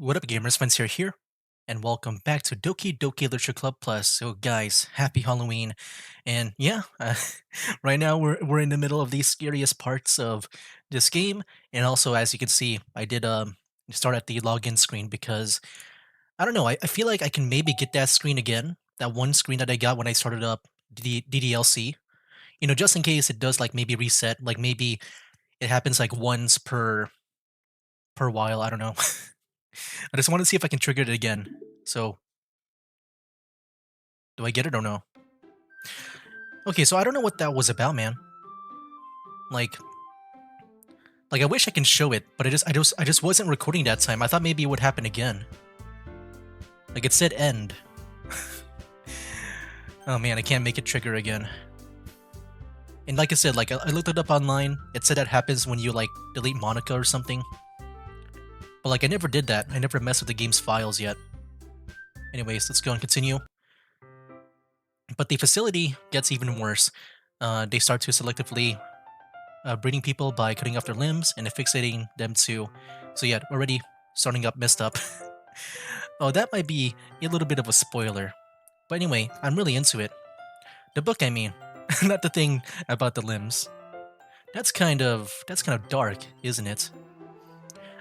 What up, gamers? Spencer here, and welcome back to Doki Doki Literature Club Plus. So, guys, happy Halloween! And yeah, right now we're in the middle of the scariest parts of this game, and also as you can see, I did start at the login screen because I don't know. I feel like I can maybe get that screen again, that one screen that I got when I started up DDLC. Just in case it does like maybe reset, like maybe it happens like once per while. I don't know. I just want to see if I can trigger it again. So, do I get it or no? Okay, so I don't know what that was about, man. Like, like I wish I can show it, but I just wasn't recording that time. I thought maybe it would happen again. Like it said end. Oh man, I can't make it trigger again. And like I said, like I looked it up online. It said that happens when you like delete Monica or something. But like I never did that. I never messed with the game's files yet. Anyways, let's go and continue. But the facility gets even worse. They start to selectively breeding people by cutting off their limbs and affixating them to. So yeah, already starting up messed up. Oh, that might be a little bit of a spoiler. But anyway, I'm really into it. The book, I mean, not the thing about the limbs. That's kind of dark, isn't it?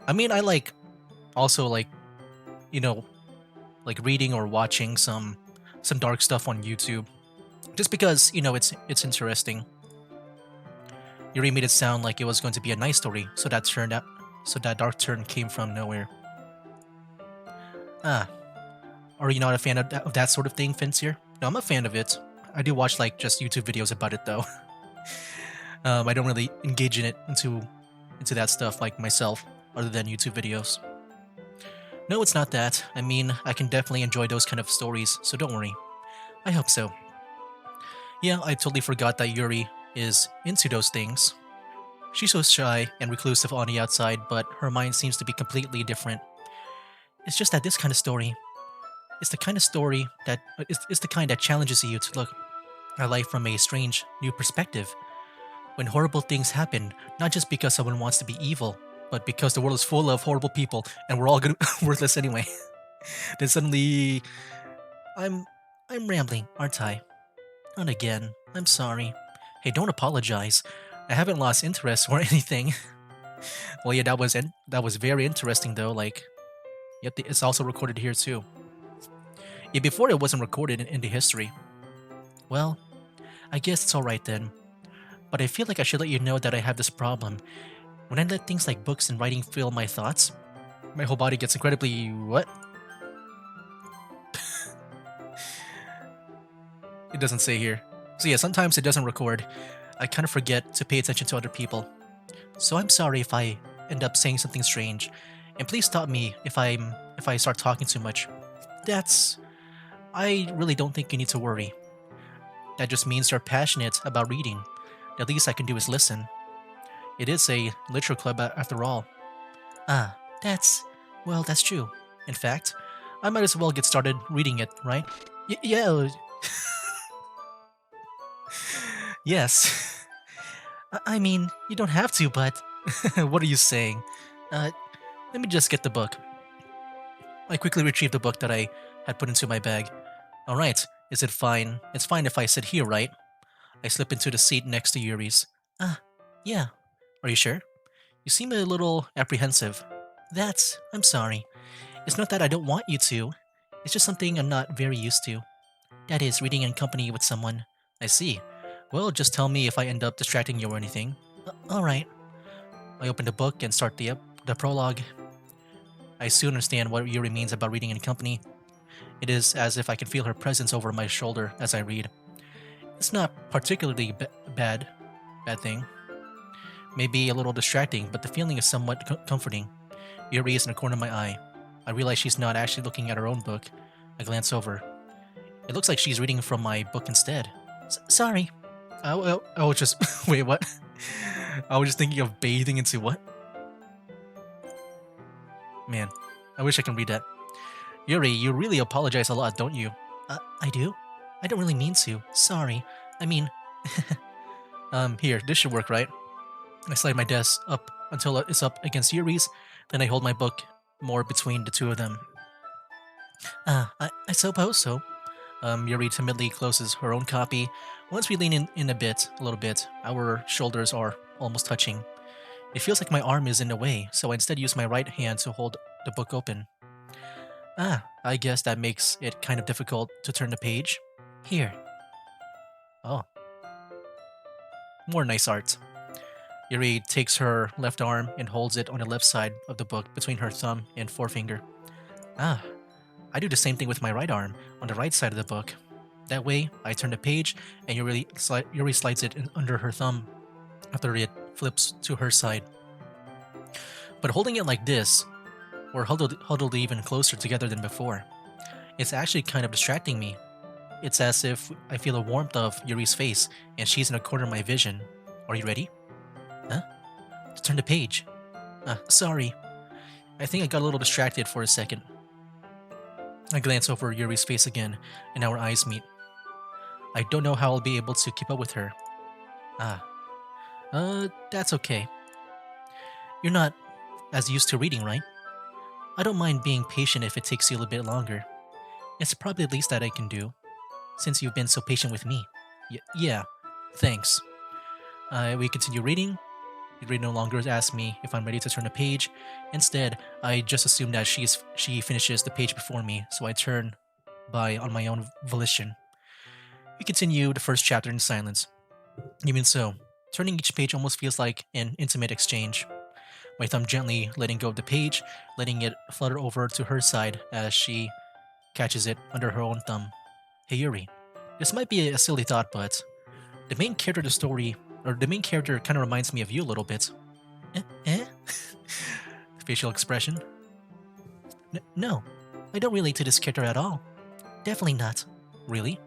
I mean, I like also like you know like reading or watching some dark stuff on YouTube, just because it's interesting. Yuri made it sound like it was going to be a nice story, so that dark turn came from nowhere. Ah, are you not a fan of that sort of thing, Finsier? No, I'm a fan of it. I do watch like just YouTube videos about it though. I don't really engage in it into that stuff like myself, other than YouTube videos. No, it's not that. I mean, I can definitely enjoy those kind of stories, so don't worry. I hope so. Yeah, I totally forgot that Yuri is into those things. She's so shy and reclusive on the outside, but her mind seems to be completely different. It's just that this kind of story is the kind of story that is the kind that challenges you to look at life from a strange new perspective. When horrible things happen, not just because someone wants to be evil, but because the world is full of horrible people and we're all gonna worthless anyway. Then suddenly, I'm I'm rambling, aren't I? Not again. I'm sorry. Hey, don't apologize. I haven't lost interest or anything. Well, yeah, that was very interesting though. Like, yep, it's also recorded here too. Yeah, before it wasn't recorded in the history. Well, I guess it's all right then. But I feel like I should let you know that I have this problem. When I let things like books and writing fill my thoughts, my whole body gets incredibly what? It doesn't say here. So yeah, sometimes it doesn't record. I kind of forget to pay attention to other people. So I'm sorry if I end up saying something strange, and please stop me if I start talking too much. That's I really don't think you need to worry. That just means you're passionate about reading. The least I can do is listen. It is a literature club after all. Ah, that's true. In fact, I might as well get started reading it, right? Yeah, yes. I mean, you don't have to, but what are you saying? Uh, Let me just get the book. I quickly retrieved the book that I had put into my bag. Alright, is it fine? It's fine if I sit here, right? I slip into the seat next to Yuri's. Ah, yeah. Are you sure? You seem a little apprehensive. I'm sorry. It's not that I don't want you to. It's just something I'm not very used to. That is, reading in company with someone. I see. Well, just tell me if I end up distracting you or anything. Alright. I open the book and start the prologue. I soon understand what Yuri means about reading in company. It is as if I can feel her presence over my shoulder as I read. It's not particularly bad thing. Maybe a little distracting, but the feeling is somewhat comforting. Yuri is in the corner of my eye. I realize she's not actually looking at her own book. I glance over. It looks like she's reading from my book instead. Sorry. I was just wait, what? I was just thinking of bathing into what? Man, I wish I can read that. Yuri, you really apologize a lot, don't you? I do? I don't really mean to. Sorry. I mean, here, this should work, right? I slide my desk up until it's up against Yuri's, then I hold my book more between the two of them. I suppose so. Yuri timidly closes her own copy. Once we lean in a little bit, our shoulders are almost touching. It feels like my arm is in the way, so I instead use my right hand to hold the book open. I guess that makes it kind of difficult to turn the page. Here. Oh, more nice art. Yuri takes her left arm and holds it on the left side of the book between her thumb and forefinger. Ah, I do the same thing with my right arm on the right side of the book. That way, I turn the page and Yuri slides it under her thumb after it flips to her side. But holding it like this, we're huddled even closer together than before. It's actually kind of distracting me. It's as if I feel the warmth of Yuri's face and she's in a corner of my vision. Are you ready? Huh? To turn the page. Sorry. I think I got a little distracted for a second. I glance over Yuri's face again, and our eyes meet. I don't know how I'll be able to keep up with her. That's okay. You're not as used to reading, right? I don't mind being patient if it takes you a little bit longer. It's probably the least that I can do, since you've been so patient with me. Yeah, thanks. We continue reading. Yuri no longer asks me if I'm ready to turn the page. Instead, I just assume that she finishes the page before me, so I turn by on my own volition. We continue the first chapter in silence. Even so, turning each page almost feels like an intimate exchange. My thumb gently letting go of the page, letting it flutter over to her side as she catches it under her own thumb. Hey Yuri, this might be a silly thought, but the main character of the story, or the main character kind of reminds me of you a little bit. Facial expression. No, I don't relate to this character at all. Definitely not. Really?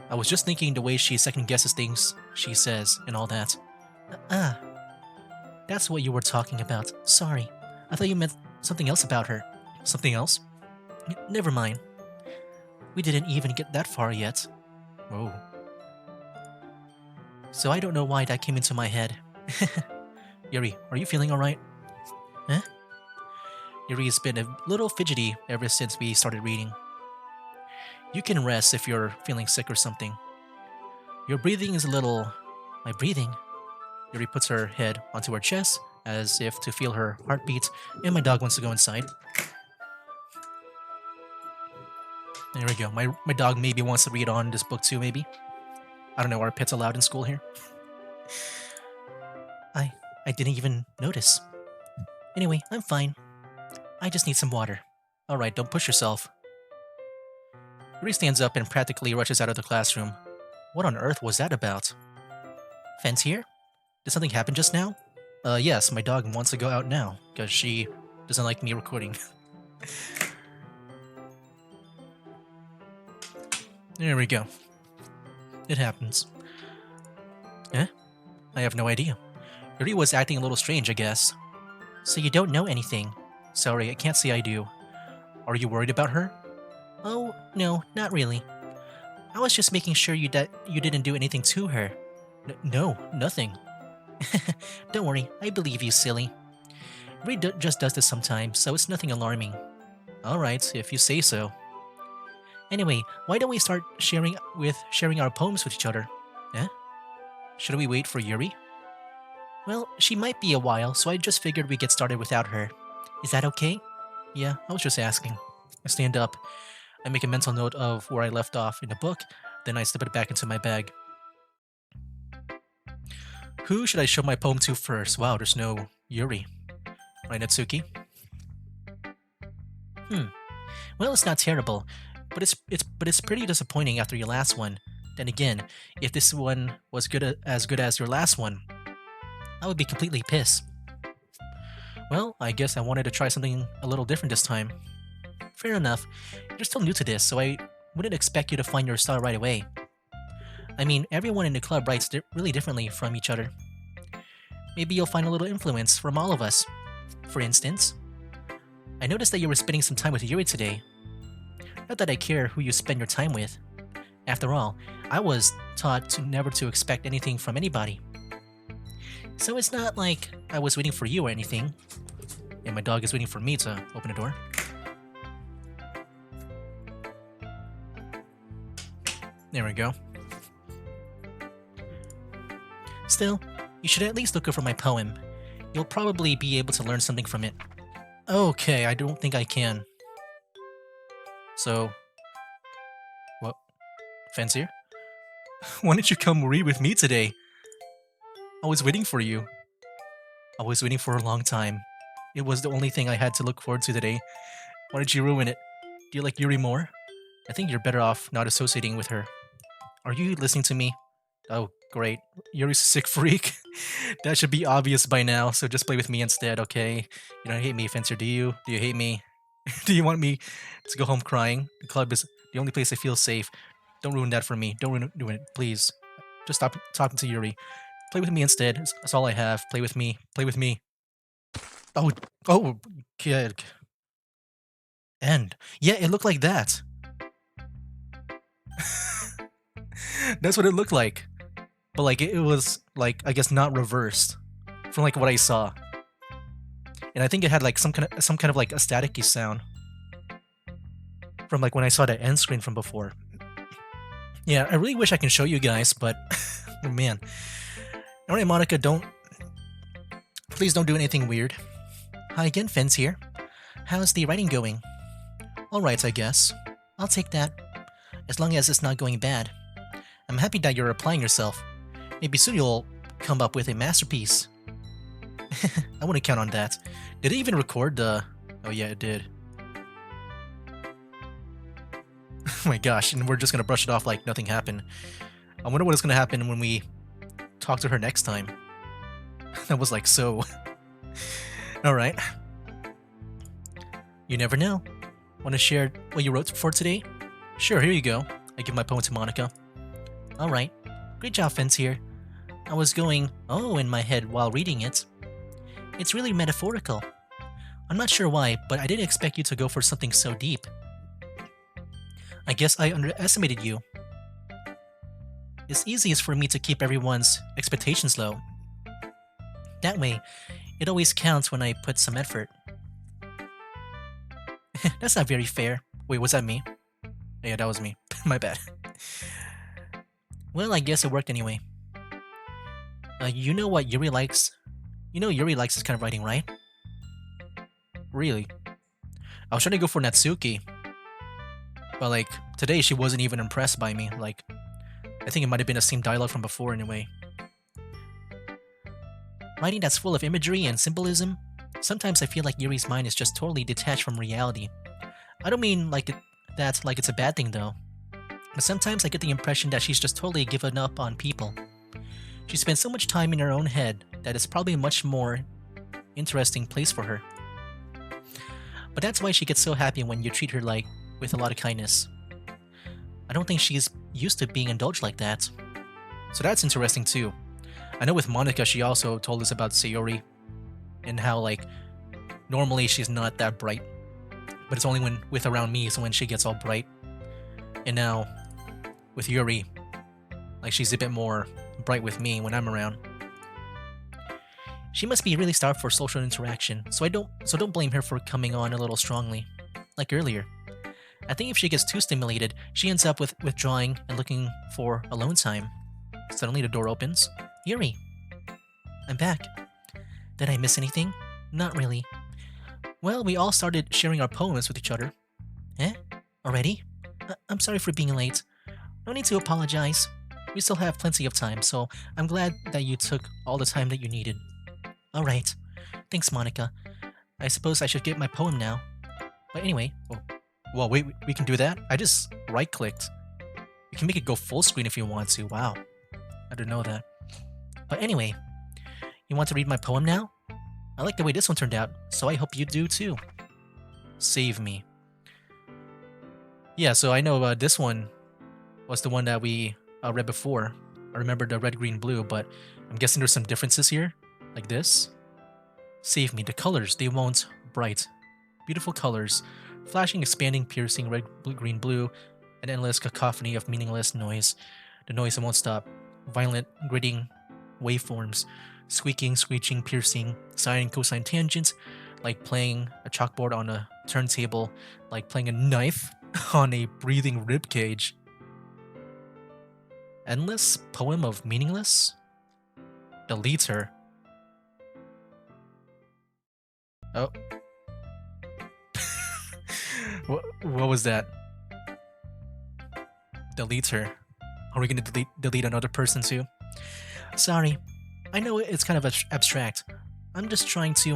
I was just thinking the way she second guesses things she says and all that. That's what you were talking about. Sorry. I thought you meant something else about her. Something else? Never mind. We didn't even get that far yet. Oh. So I don't know why that came into my head. Yuri, are you feeling alright? Huh? Yuri's been a little fidgety ever since we started reading. You can rest if you're feeling sick or something. Your breathing is a little... My breathing? Yuri puts her head onto her chest, as if to feel her heartbeat, and my dog wants to go inside. There we go. My dog maybe wants to read on this book too, maybe. I don't know, are pets allowed in school here? I didn't even notice. Anyway, I'm fine. I just need some water. Alright, don't push yourself. Yuri stands up and practically rushes out of the classroom. What on earth was that about? Fence here? Did something happen just now? Yes, my dog wants to go out now, because she doesn't like me recording. There we go. It happens. Eh? I have no idea. Yuri was acting a little strange, I guess. So you don't know anything? Sorry, I can't say I do. Are you worried about her? Oh, no, not really. I was just making sure that you didn't do anything to her. No, nothing. Don't worry, I believe you, silly. Yuri just does this sometimes, so it's nothing alarming. Alright, if you say so. Anyway, why don't we start sharing our poems with each other? Eh? Should we wait for Yuri? Well, she might be a while, so I just figured we'd get started without her. Is that okay? Yeah, I was just asking. I stand up. I make a mental note of where I left off in the book, then I slip it back into my bag. Who should I show my poem to first? Wow, there's no Yuri. Right, Natsuki? Well, it's not terrible, but it's pretty disappointing after your last one. Then again, if this one was as good as your last one, I would be completely pissed. Well, I guess I wanted to try something a little different this time. Fair enough. You're still new to this, so I wouldn't expect you to find your style right away. I mean, everyone in the club writes really differently from each other. Maybe you'll find a little influence from all of us. For instance, I noticed that you were spending some time with Yuri today. Not that I care who you spend your time with. After all, I was taught to never to expect anything from anybody. So it's not like I was waiting for you or anything. Yeah, my dog is waiting for me to open the door. There we go. Still, you should at least look over my poem. You'll probably be able to learn something from it. Okay, I don't think I can. So... what? Fancier? Why didn't you come read with me today? I was waiting for you. I was waiting for a long time. It was the only thing I had to look forward to today. Why did you ruin it? Do you like Yuri more? I think you're better off not associating with her. Are you listening to me? Oh, great. Yuri's a sick freak. That should be obvious by now, so just play with me instead, okay? You don't hate me, Fencer, do you? Do you hate me? Do you want me to go home crying? The club is the only place I feel safe. Don't ruin that for me. Don't ruin it, please. Just stop talking to Yuri. Play with me instead. That's all I have. Play with me. Play with me. Oh, kid. End. Yeah, it looked like that. That's what it looked like. But like it was like I guess not reversed from like what I saw. And I think it had like some kind of like a staticky sound from like when I saw the end screen from before. Yeah, I really wish I can show you guys, but oh man. Alright, Monica, please don't do anything weird. Hi again, Fence here. How's the writing going? Alright, I guess. I'll take that. As long as it's not going bad. I'm happy that you're applying yourself. Maybe soon you'll come up with a masterpiece. I wouldn't count on that. Did it even record the... Oh yeah, it did. Oh my gosh, and we're just gonna brush it off like nothing happened. I wonder what is gonna happen when we talk to her next time. That was like so... Alright. You never know. Want to share what you wrote for today? Sure, here you go. I give my poem to Monica. Alright. Great job, Fence here. I was going, oh, in my head while reading it. It's really metaphorical. I'm not sure why, but I didn't expect you to go for something so deep. I guess I underestimated you. It's easiest for me to keep everyone's expectations low. That way, it always counts when I put some effort. That's not very fair. Wait, was that me? Yeah, that was me. My bad. Well, I guess it worked anyway. You know what Yuri likes? You know Yuri likes this kind of writing, right? Really? I was trying to go for Natsuki. But like, today she wasn't even impressed by me. Like, I think it might have been the same dialogue from before anyway. Writing that's full of imagery and symbolism? Sometimes I feel like Yuri's mind is just totally detached from reality. I don't mean like it's a bad thing though. But sometimes I get the impression that she's just totally given up on people. She spends so much time in her own head that it's probably a much more interesting place for her. But that's why she gets so happy when you treat her like with a lot of kindness. I don't think she's used to being indulged like that. So that's interesting too. I know with Monica she also told us about Sayori and how like normally she's not that bright. But it's only when with around me is when she gets all bright. And now with Yuri, like she's a bit more bright with me when I'm around. She must be really starved for social interaction, so don't blame her for coming on a little strongly, like earlier. I think if she gets too stimulated, she ends up with withdrawing and looking for alone time. Suddenly the door opens. Yuri! I'm back. Did I miss anything? Not really. Well, we all started sharing our poems with each other. Eh? Already? I'm sorry for being late. No need to apologize. We still have plenty of time, so I'm glad that you took all the time that you needed. Alright. Thanks, Monica. I suppose I should get my poem now. But anyway... Oh, well, wait, we can do that? I just right-clicked. You can make it go full screen if you want to. Wow. I didn't know that. But anyway, you want to read my poem now? I like the way this one turned out, so I hope you do too. Save me. Yeah, so I know this one was the one that we read before. I remember the red, green, blue, but I'm guessing there's some differences here. Like this. Save me. The colors, they won't bright. Beautiful colors. Flashing, expanding, piercing, red, blue, green, blue. An endless cacophony of meaningless noise. The noise that won't stop. Violent, gritting waveforms. Squeaking, screeching, piercing, sine, cosine tangents. like playing a chalkboard on a turntable, like playing a knife on a breathing rib cage. Endless poem of meaningless? Deletes her. Oh. What was that? Deletes her. Are we gonna delete another person too? Sorry. I know it's kind of abstract. I'm just trying to,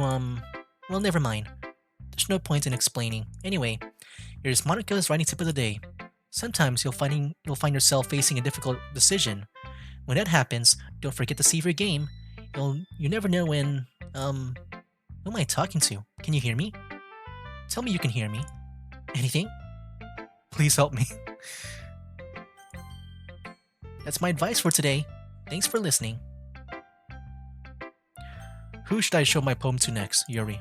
well, never mind. There's no point in explaining. Anyway, here's Monica's writing tip of the day. Sometimes you'll find yourself facing a difficult decision. When that happens, don't forget to save your game. You never know when, who am I talking to? Can you hear me? Tell me you can hear me. Anything? Please help me. That's my advice for today. Thanks for listening. Who should I show my poem to next, Yuri?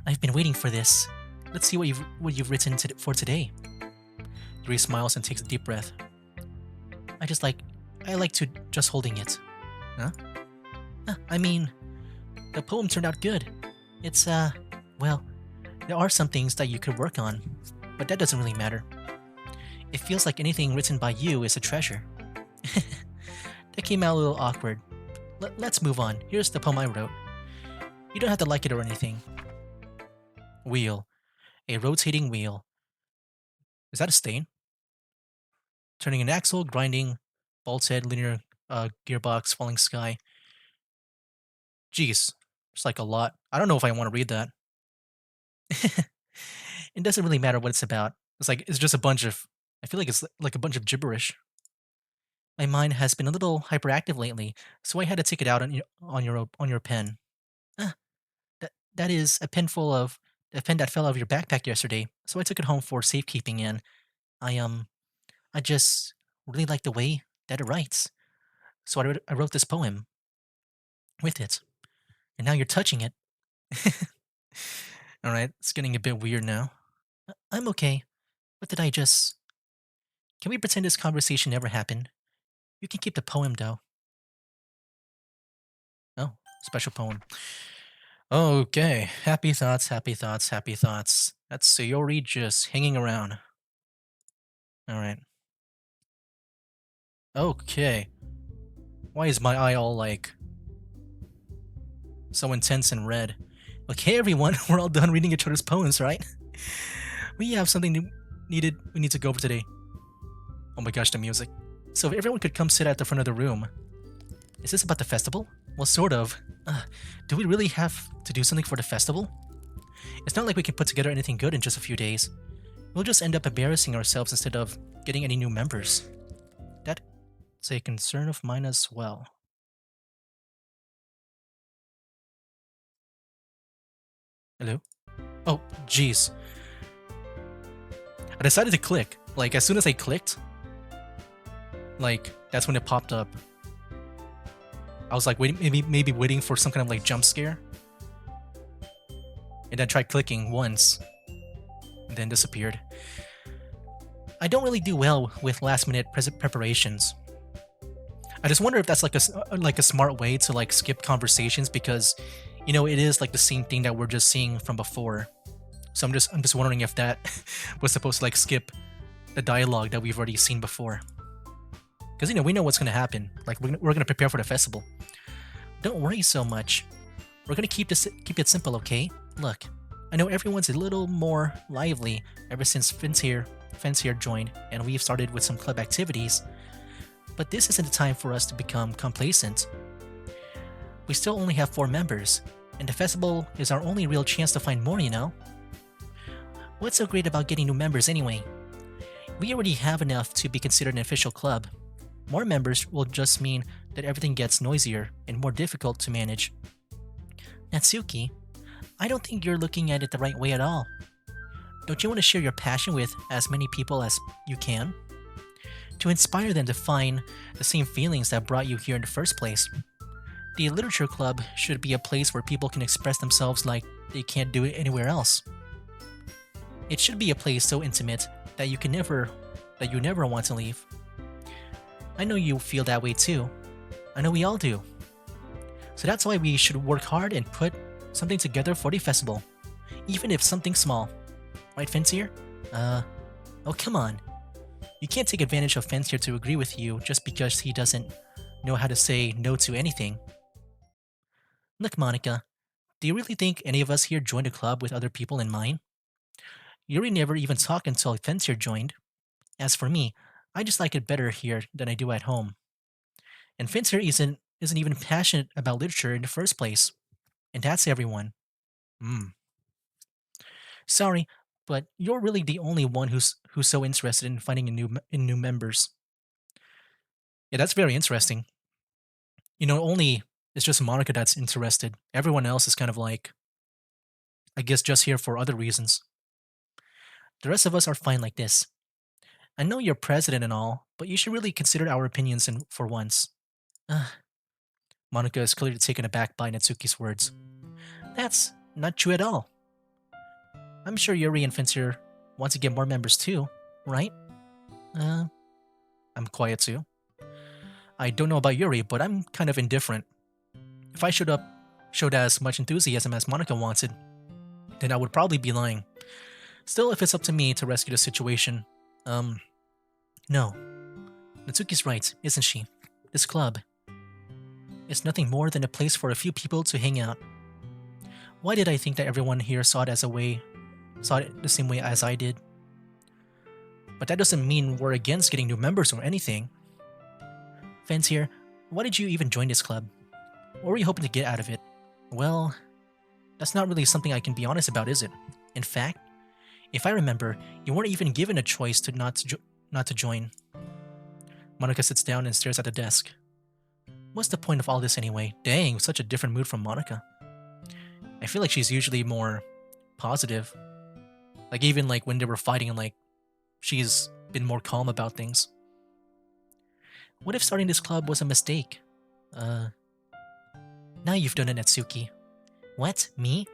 I've been waiting for this. Let's see what you've written for today. Yuri smiles and takes a deep breath. I like to just holding it. Huh? I mean, the poem turned out good. It's, well, there are some things that you could work on, but that doesn't really matter. It feels like anything written by you is a treasure. That came out a little awkward. Let's move on. Here's the poem I wrote. You don't have to like it or anything. Wheel. A rotating wheel. Is that a stain? Turning an axle, grinding, bolt's head, linear gearbox, falling sky. Jeez, it's like a lot. I don't know if I want to read that. It doesn't really matter what it's about. It's just a bunch of, I feel like it's like a bunch of gibberish. My mind has been a little hyperactive lately, so I had to take it out on your pen. Ah, that is a pen that fell out of your backpack yesterday, so I took it home for safekeeping, and I just really like the way that it writes. So I wrote this poem with it, and now you're touching it. All right, it's getting a bit weird now. I'm okay. What did I just? Can we pretend this conversation never happened? You can keep the poem though. Oh, special poem. Okay, happy thoughts, happy thoughts, happy thoughts. That's Sayori just hanging around. All right. Okay. Why is my eye all like so intense and red? Okay, everyone, we're all done reading each other's poems, right? We have something we need to go over today. Oh my gosh, the music. So if everyone could come sit at the front of the room. Is this about the festival? Well, sort of. Do we really have to do something for the festival? It's not like we can put together anything good in just a few days. We'll just end up embarrassing ourselves instead of getting any new members. That's a concern of mine as well. Hello? Oh, jeez. I decided to click. Like, as soon as I clicked, like, that's when it popped up. I was like, maybe waiting for some kind of like jump scare. And then tried clicking once. And then disappeared. I don't really do well with last minute preparations. I just wonder if that's like a smart way to like skip conversations, because you know it is like the same thing that we're just seeing from before. So I'm just wondering if that was supposed to like skip the dialogue that we've already seen before. Because, you know, we know what's going to happen. Like, we're going to prepare for the festival. Don't worry so much. We're going to keep it simple, okay? Look, I know everyone's a little more lively ever since Fence here joined, and we've started with some club activities. But this isn't the time for us to become complacent. We still only have 4 members, and the festival is our only real chance to find more, you know? What's so great about getting new members anyway? We already have enough to be considered an official club. More members will just mean that everything gets noisier and more difficult to manage. Natsuki, I don't think you're looking at it the right way at all. Don't you want to share your passion with as many people as you can? To inspire them to find the same feelings that brought you here in the first place. The literature club should be a place where people can express themselves like they can't do it anywhere else. It should be a place so intimate that you never want to leave. I know you feel that way too. I know we all do. So that's why we should work hard and put something together for the festival, even if something small. Right, Fancier? Oh come on. You can't take advantage of Fancier to agree with you just because he doesn't know how to say no to anything. Look, Monica, do you really think any of us here joined a club with other people in mind? Yuri never even talked until Fancier joined. As for me, I just like it better here than I do at home. And Fancier isn't even passionate about literature in the first place. And that's everyone. Hmm. Sorry, but you're really the only one who's so interested in finding new members. Yeah, that's very interesting. Only it's just Monica that's interested. Everyone else is kind of like, I guess, just here for other reasons. The rest of us are fine like this. I know you're president and all, but you should really consider our opinions for once. Ugh. Monica is clearly taken aback by Natsuki's words. That's not true at all. I'm sure Yuri and Finster want to get more members too, right? I'm quiet too. I don't know about Yuri, but I'm kind of indifferent. If I showed as much enthusiasm as Monica wanted, then I would probably be lying. Still, if it's up to me to rescue the situation, no. Natsuki's right, isn't she? This club is nothing more than a place for a few people to hang out. Why did I think that everyone here saw it the same way as I did? But that doesn't mean we're against getting new members or anything. Fancier, why did you even join this club? What were you hoping to get out of it? Well, that's not really something I can be honest about, is it? In fact, if I remember, you weren't even given a choice to not to join. Monica sits down and stares at the desk. What's the point of all this anyway? Dang, such a different mood from Monica. I feel like she's usually more positive. Like even like when they were fighting, like she's been more calm about things. What if starting this club was a mistake? Now you've done it, Natsuki. What? Me?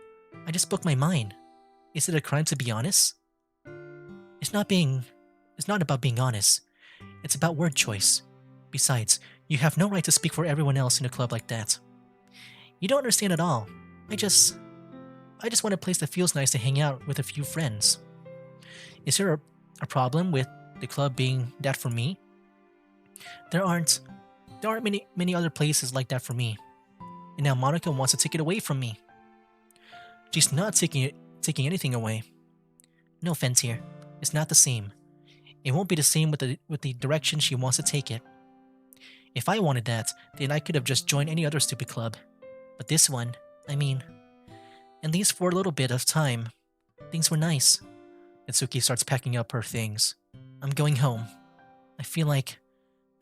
I just spoke my mind. Is it a crime to be honest? It's not about being honest. It's about word choice. Besides, you have no right to speak for everyone else in a club like that. You don't understand at all. I just want a place that feels nice to hang out with a few friends. Is there a problem with the club being that for me? There aren't many other places like that for me. And now Monica wants to take it away from me. She's not taking anything away. No offense here. It's not the same. It won't be the same with the direction she wants to take it. If I wanted that, then I could have just joined any other stupid club. But this one, I mean, at least for a little bit of time, things were nice. Natsuki starts packing up her things. I'm going home. I feel like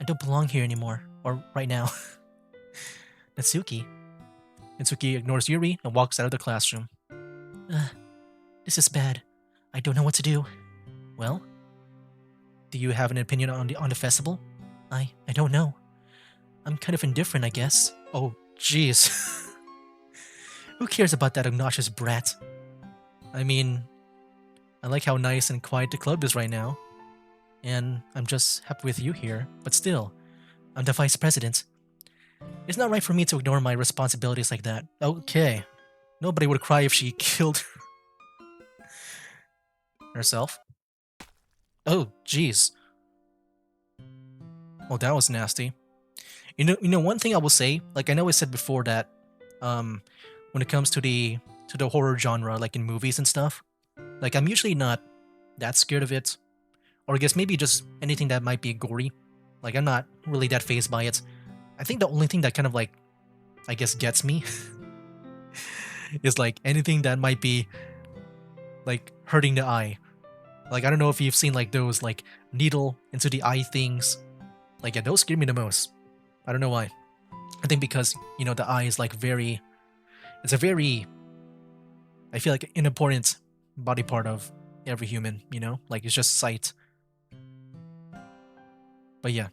I don't belong here anymore, or right now. Natsuki ignores Yuri and walks out of the classroom. This is bad. I don't know what to do. Well, do you have an opinion on the festival? I don't know. I'm kind of indifferent, I guess. Oh, jeez. Who cares about that obnoxious brat? I mean, I like how nice and quiet the club is right now. And I'm just happy with you here. But still, I'm the vice president. It's not right for me to ignore my responsibilities like that. Okay. Nobody would cry if she killed herself. Oh, jeez. Oh, that was nasty. You know, one thing I will say, like I know I said before that, when it comes to the horror genre, like in movies and stuff, like I'm usually not that scared of it, or I guess maybe just anything that might be gory. Like I'm not really that fazed by it. I think the only thing that kind of like, I guess, gets me is like anything that might be like hurting the eye. Like I don't know if you've seen like those like needle into the eye things. Like yeah, those scare me the most. I don't know why. I think because, you know, the eye is like it's a very, I feel like an important body part of every human, you know? Like it's just sight. But yeah,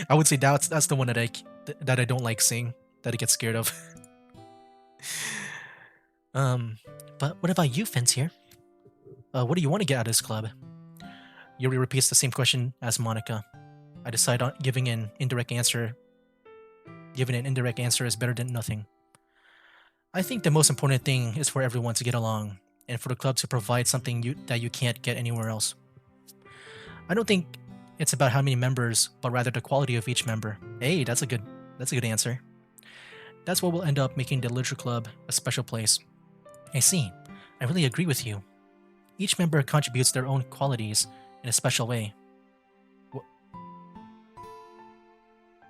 I would say that's the one that I don't like seeing, that I get scared of. But what about you, Fence here? What do you want to get out of this club? Yuri repeats the same question as Monica. I decide on giving an indirect answer Giving an indirect answer is better than nothing. I think the most important thing is for everyone to get along, and for the club to provide something that you can't get anywhere else. I don't think it's about how many members, but rather the quality of each member. Hey, that's a good answer. That's what will end up making the Literature Club a special place. I see. I really agree with you. Each member contributes their own qualities in a special way.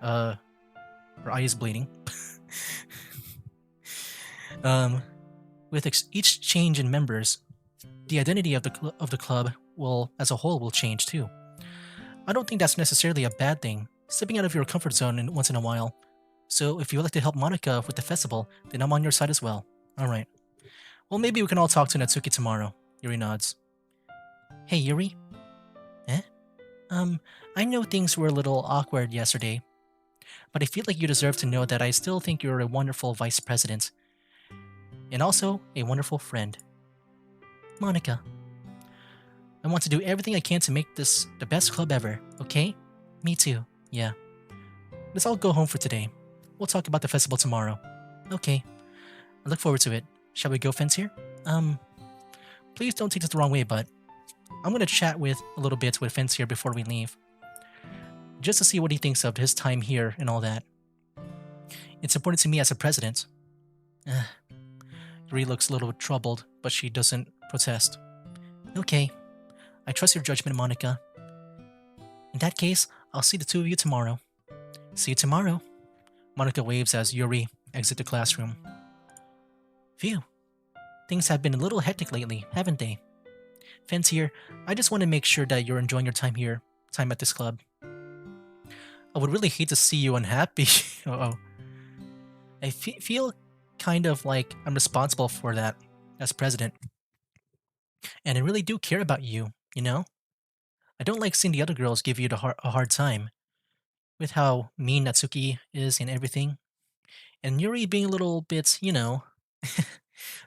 Her eye is bleeding. With each change in members, the identity of the club will, as a whole, will change too. I don't think that's necessarily a bad thing. Stepping out of your comfort zone once in a while. So if you would like to help Monica with the festival, then I'm on your side as well. All right. Well, maybe we can all talk to Natsuki tomorrow. Yuri nods. Hey, Yuri. Eh? I know things were a little awkward yesterday, but I feel like you deserve to know that I still think you're a wonderful vice president. And also a wonderful friend. Monica. I want to do everything I can to make this the best club ever, okay? Me too, yeah. Let's all go home for today. We'll talk about the festival tomorrow. Okay. I look forward to it. Shall we go, Fence here? Please don't take this the wrong way, but I'm gonna chat a little bit with Fence here before we leave. Just to see what he thinks of his time here and all that. It's important to me as a president. Yuri looks a little troubled, but she doesn't protest. Okay. I trust your judgment, Monica. In that case, I'll see the two of you tomorrow. See you tomorrow. Monica waves as Yuri exits the classroom. Phew. Things have been a little hectic lately, haven't they? Fence here, I just want to make sure that you're enjoying your time at this club. I would really hate to see you unhappy. Uh-oh. I feel kind of like I'm responsible for that as president. And I really do care about you, you know? I don't like seeing the other girls give you a hard time. With how mean Natsuki is and everything. And Yuri being a little bit,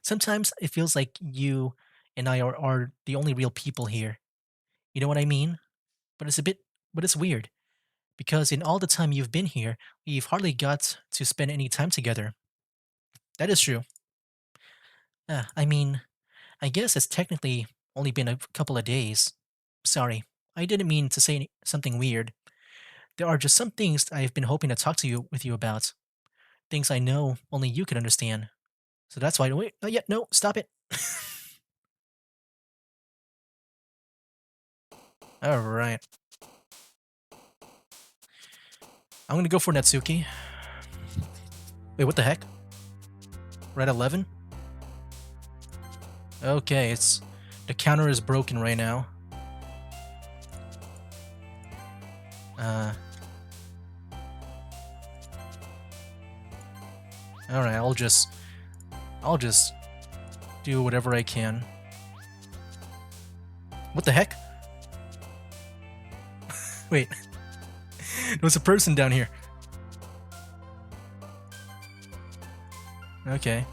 sometimes it feels like you and I are the only real people here. You know what I mean? But it's weird. Because in all the time you've been here, we've hardly got to spend any time together. That is true. I mean, I guess it's technically only been a couple of days. Sorry, I didn't mean to say something weird. There are just some things I've been hoping to talk with you about. Things I know only you can understand. So that's why. Wait, not yet. No, stop it. All right. I'm gonna go for Natsuki. Wait, what the heck? We're at 11? Okay, the counter is broken right now. Alright, I'll just do whatever I can. What the heck? Wait. There's a person down here. Okay.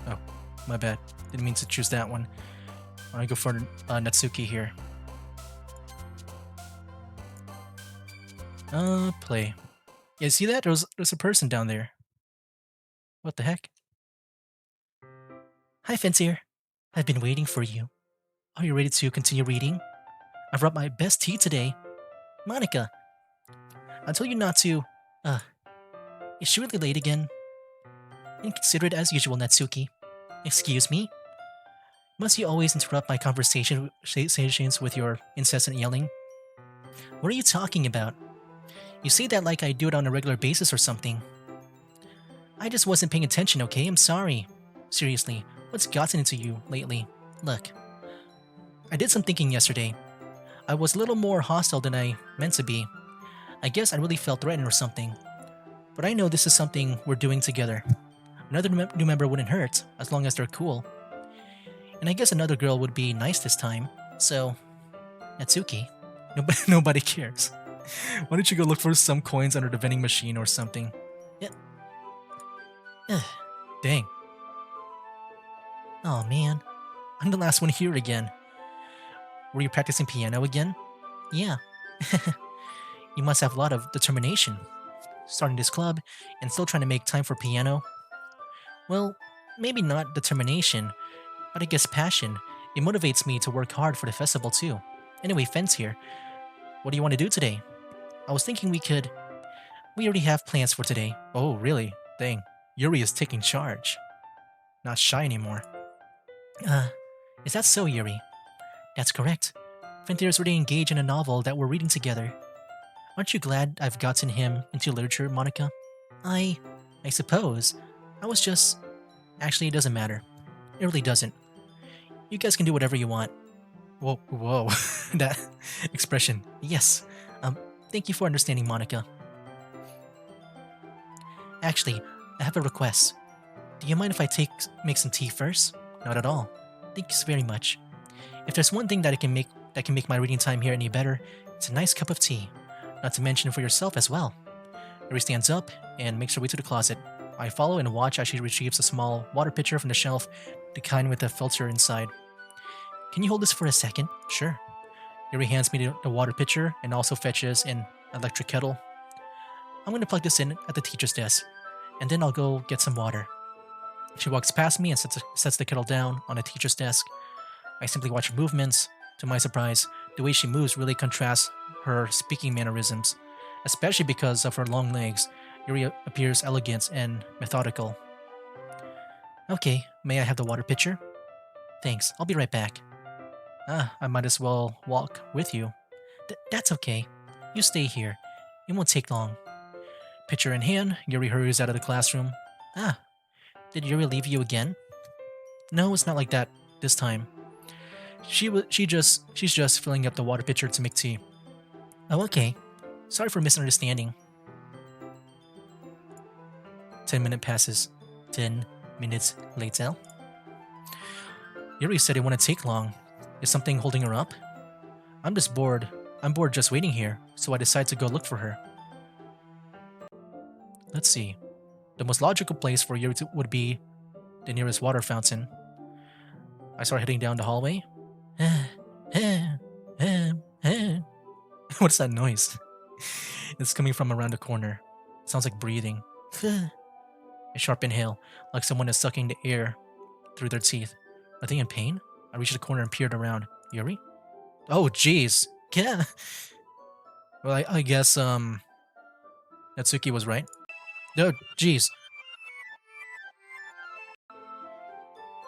Oh, my bad. Didn't mean to choose that one. I'm gonna go for Natsuki here. Play. Yeah, see that? There's a person down there. What the heck? Hi, Fancier. I've been waiting for you. Are you ready to continue reading? I've brought my best tea today. Monica. I told you not to... is she really late again? Inconsiderate as usual, Natsuki. Excuse me? Must you always interrupt my conversations with your incessant yelling? What are you talking about? You say that like I do it on a regular basis or something. I just wasn't paying attention, okay? I'm sorry. Seriously, what's gotten into you lately? Look, I did some thinking yesterday. I was a little more hostile than I meant to be. I guess I really felt threatened or something. But I know this is something we're doing together. Another new member wouldn't hurt, as long as they're cool. And I guess another girl would be nice this time. So, Natsuki, nobody cares. Why don't you go look for some coins under the vending machine or something? Yeah. Dang. Oh man, I'm the last one here again. Were you practicing piano again? Yeah. You must have a lot of determination, starting this club and still trying to make time for piano. Well, maybe not determination, but I guess passion. It motivates me to work hard for the festival too. Anyway, Fence here. What do you want to do today? I was thinking we already have plans for today. Oh, really? Dang. Yuri is taking charge. Not shy anymore. Uh, is that so, Yuri? That's correct. Fentir is already engaged in a novel that we're reading together. Aren't you glad I've gotten him into literature, Monica? I suppose. I was just... Actually, it doesn't matter. It really doesn't. You guys can do whatever you want. Whoa. That expression. Yes. Thank you for understanding, Monica. Actually, I have a request. Do you mind if I make some tea first? Not at all. Thanks very much. If there's one thing that can make my reading time here any better, it's a nice cup of tea. Not to mention for yourself as well. Yuri stands up and makes her way to the closet. I follow and watch as she retrieves a small water pitcher from the shelf, the kind with a filter inside. Can you hold this for a second? Sure. Yuri hands me the water pitcher and also fetches an electric kettle. I'm going to plug this in at the teacher's desk, and then I'll go get some water. She walks past me and sets the kettle down on the teacher's desk. I simply watch her movements. To my surprise, the way she moves really contrasts her speaking mannerisms, especially because of her long legs. Yuri appears elegant and methodical. Okay, may I have the water pitcher? Thanks, I'll be right back. I might as well walk with you. That's okay. You stay here. It won't take long. Pitcher in hand, Yuri hurries out of the classroom. Did Yuri leave you again? No, it's not like that this time. She's just filling up the water pitcher to make tea. Oh, okay. Sorry for misunderstanding. 10 minutes passes. 10 minutes later. Yuri said it wouldn't take long. Is something holding her up? I'm just bored. I'm bored just waiting here, so I decide to go look for her. Let's see. The most logical place for Yuri would be the nearest water fountain. I start heading down the hallway. What's that noise? It's coming from around the corner. It sounds like breathing. A sharp inhale, like someone is sucking the air through their teeth. Are they in pain? I reached the corner and peered around. Yuri? Oh, jeez. Yeah. Well, I guess, Natsuki was right. Oh, jeez.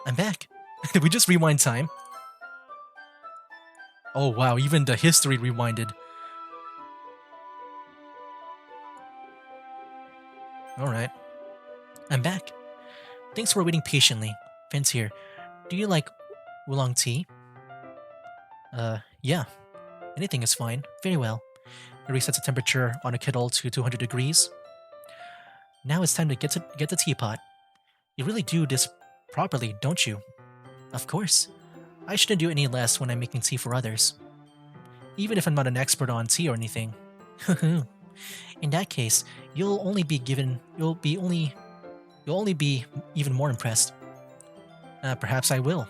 I'm back. Did we just rewind time? Oh, wow. Even the history rewinded. Alright. I'm back. Thanks for waiting patiently. Fence here. Do you like oolong tea? Yeah. Anything is fine. Very well. It resets the temperature on a kettle to 200 degrees. Now it's time to get the teapot. You really do this properly, don't you? Of course. I shouldn't do any less when I'm making tea for others. Even if I'm not an expert on tea or anything. In that case, you'll only be even more impressed. Perhaps I will.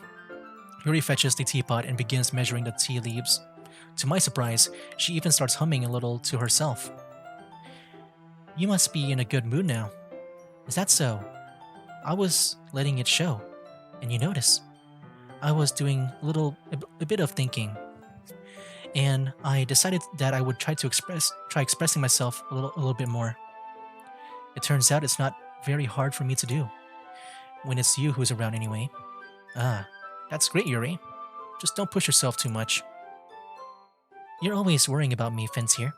Yuri fetches the teapot and begins measuring the tea leaves. To my surprise, she even starts humming a little to herself. You must be in a good mood now. Is that so? I was letting it show, and you notice. I was doing a bit of thinking, and I decided that I would try expressing myself a little bit more. It turns out it's not very hard for me to do, when it's you who's around anyway. That's great, Yuri. Just don't push yourself too much. You're always worrying about me, Fence here.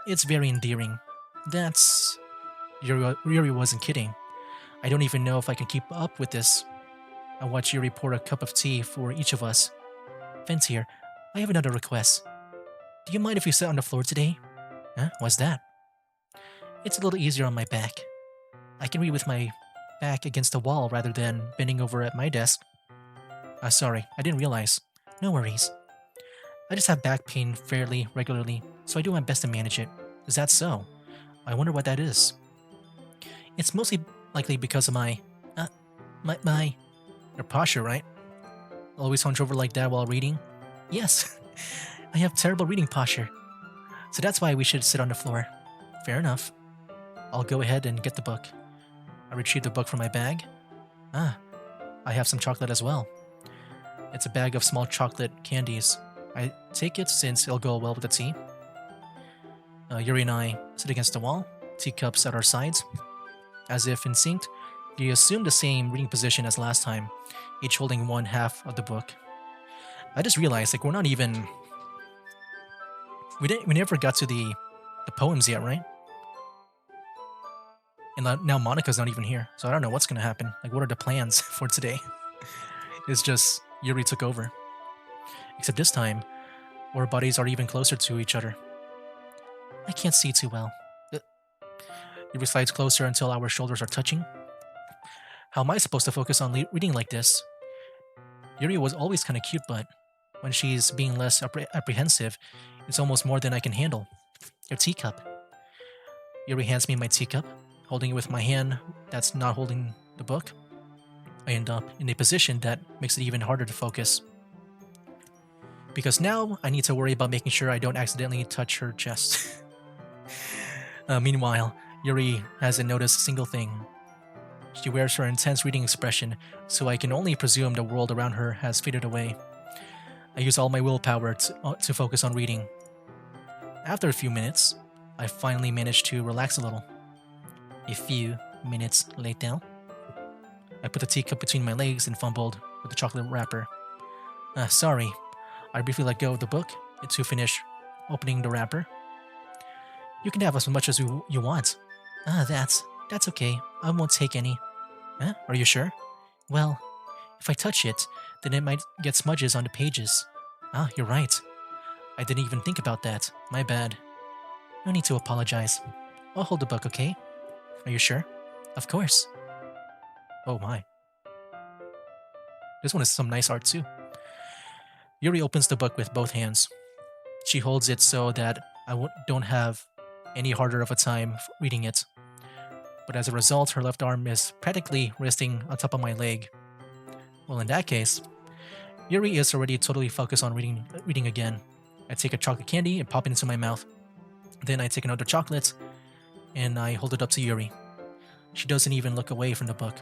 It's very endearing. That's... Yuri wasn't kidding. I don't even know if I can keep up with this. I watch Yuri pour a cup of tea for each of us. Fence here, I have another request. Do you mind if we sit on the floor today? Huh? What's that? It's a little easier on my back. I can read with my back against the wall rather than bending over at my desk. Sorry, I didn't realize. No worries. I just have back pain fairly regularly, so I do my best to manage it. Is that so? I wonder what that is. It's mostly likely because of my your posture, right? Always hunch over like that while reading? Yes, I have terrible reading posture. So that's why we should sit on the floor. Fair enough. I'll go ahead and get the book. I retrieve the book from my bag. Ah, I have some chocolate as well. It's a bag of small chocolate candies. I take it since it'll go well with the tea. Yuri and I sit against the wall, teacups at our sides. As if in sync, we assume the same reading position as last time, each holding one half of the book. I just realized, like, we're not even... We never got to the poems yet, right? And now Monica's not even here, so I don't know what's gonna happen. Like, what are the plans for today? It's just Yuri took over. Except this time, our bodies are even closer to each other. I can't see too well. Yuri slides closer until our shoulders are touching. How am I supposed to focus on reading like this? Yuri was always kind of cute, but when she's being less apprehensive, it's almost more than I can handle. Your teacup. Yuri hands me my teacup, holding it with my hand that's not holding the book. I end up in a position that makes it even harder to focus. Because now I need to worry about making sure I don't accidentally touch her chest. Meanwhile, Yuri hasn't noticed a single thing. She wears her intense reading expression, so I can only presume the world around her has faded away. I use all my willpower to focus on reading. After a few minutes, I finally manage to relax a little. A few minutes later, I put the teacup between my legs and fumbled with the chocolate wrapper. Sorry, I briefly let go of the book to finish opening the wrapper. You can have as much as you want. That's okay. I won't take any. Huh? Are you sure? Well, if I touch it, then it might get smudges on the pages. Ah, you're right. I didn't even think about that. My bad. No need to apologize. I'll hold the book, okay? Are you sure? Of course. Oh my. This one is some nice art too. Yuri opens the book with both hands. She holds it so that I don't have any harder of a time reading it. But as a result, her left arm is practically resting on top of my leg. Well, in that case, Yuri is already totally focused on reading again. I take a chocolate candy and pop it into my mouth. Then I take another chocolate and I hold it up to Yuri. She doesn't even look away from the book.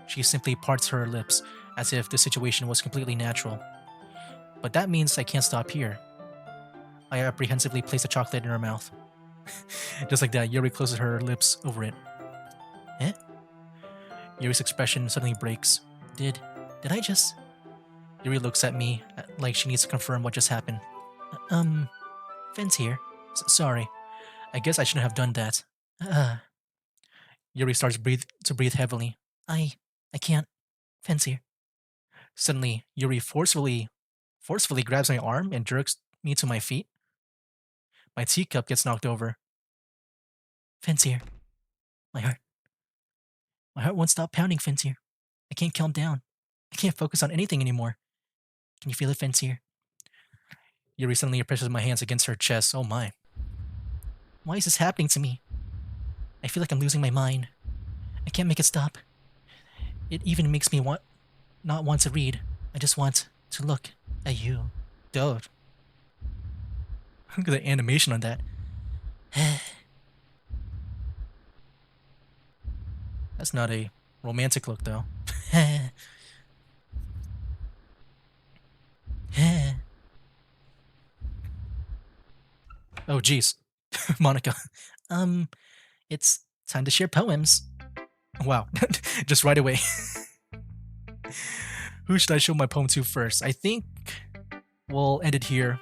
She simply parts her lips as if the situation was completely natural. But that means I can't stop here. I apprehensively place the chocolate in her mouth. Just like that, Yuri closes her lips over it. Eh? Yuri's expression suddenly breaks. Did I just... Yuri looks at me like she needs to confirm what just happened. Finn's here. Sorry. I guess I shouldn't have done that. Yuri starts to breathe heavily. I can't. Finn's here. Suddenly, Yuri forcefully grabs my arm and jerks me to my feet. My teacup gets knocked over. Finn's here. My heart won't stop pounding, Finn's here. I can't calm down. I can't focus on anything anymore. Can you feel it, Finn's here? Yuri suddenly presses my hands against her chest. Oh my. Why is this happening to me? I feel like I'm losing my mind. I can't make it stop. It even makes me not want to read. I just want to look at you. Dude. Look at the animation on that. That's not a romantic look, though. Oh, jeez. Monica. It's time to share poems. Wow. Just right away. Who should I show my poem to first? I think we'll end it here.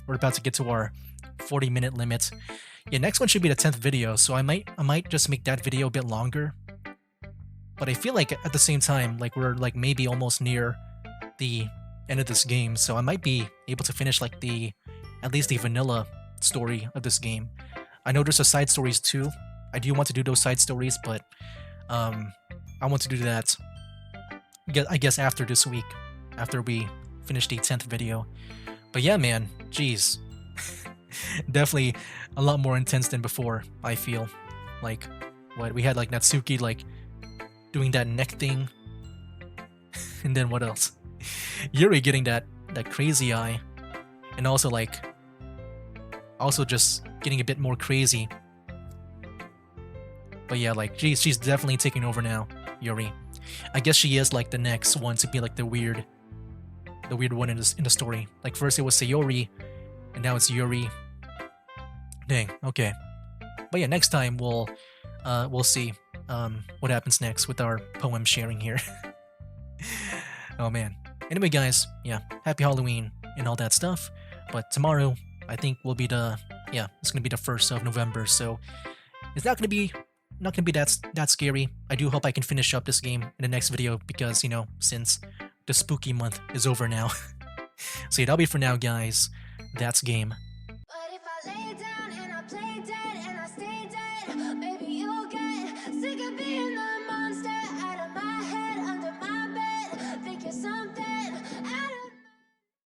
We're about to get to our 40-minute limit. Yeah, next one should be the 10th video, so I might just make that video a bit longer. But I feel like at the same time, like we're like maybe almost near the end of this game, so I might be able to finish like at least the vanilla story of this game. I know there's a side stories too. I do want to do those side stories, but I want to do that I guess after this week, after we finish the 10th video. But yeah, man, jeez. Definitely a lot more intense than before, I feel. Like, what, we had like Natsuki like doing that neck thing. And then what else? Yuri getting that crazy eye. And also like also just getting a bit more crazy. But yeah, like she's definitely taking over now, Yuri. I guess she is like the next one to be like the weird one in the story. Like first it was Sayori, and now it's Yuri. Dang. Okay. But yeah, next time we'll see what happens next with our poem sharing here. Oh man. Anyway, guys, yeah, happy Halloween and all that stuff. But tomorrow, I think will be it's gonna be the 1st of November, so it's not gonna be that scary. I do hope I can finish up this game in the next video because since the spooky month is over now. So yeah, that'll be for now, guys. That's game.